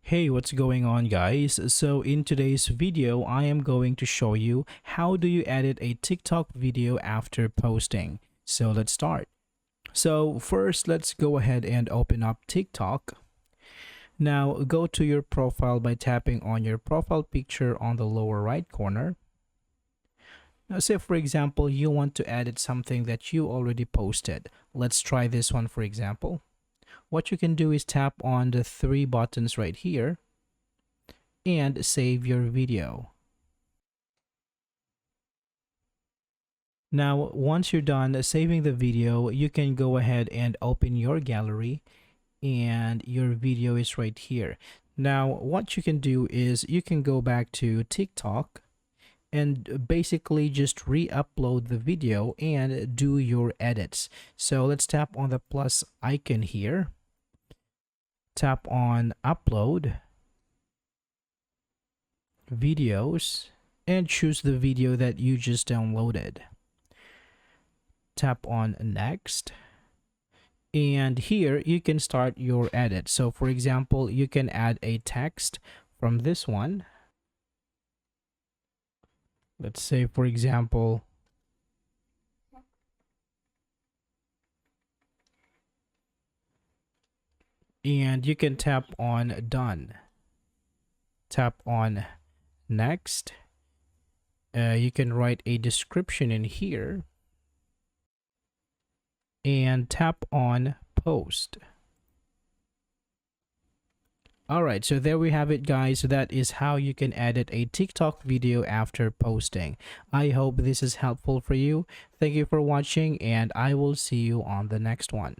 Hey, what's going on, guys? So in today's video, I am going to show you how do you edit a TikTok video after posting. So let's start. So first, let's go ahead and open up TikTok. Now go to your profile by tapping on your profile picture on the lower right corner. Now say for example, you want to edit something that you already posted. Let's try this one for example. What you can do is tap on the three buttons right here and save your video. Now, once you're done saving the video, you can go ahead and open your gallery and your video is right here. Now, what you can do is you can go back to TikTok and basically just re-upload the video and do your edits. So let's tap on the plus icon here. Tap on upload videos and choose the video that you just downloaded. Tap on next. And here you can start your edit. So for example, you can add a text from this one. Let's say for example, and you can tap on done. Tap on next. You can write a description in here and tap on post. Alright, so there we have it, guys. That is how you can edit a TikTok video after posting. I hope this is helpful for you. Thank you for watching and I will see you on the next one.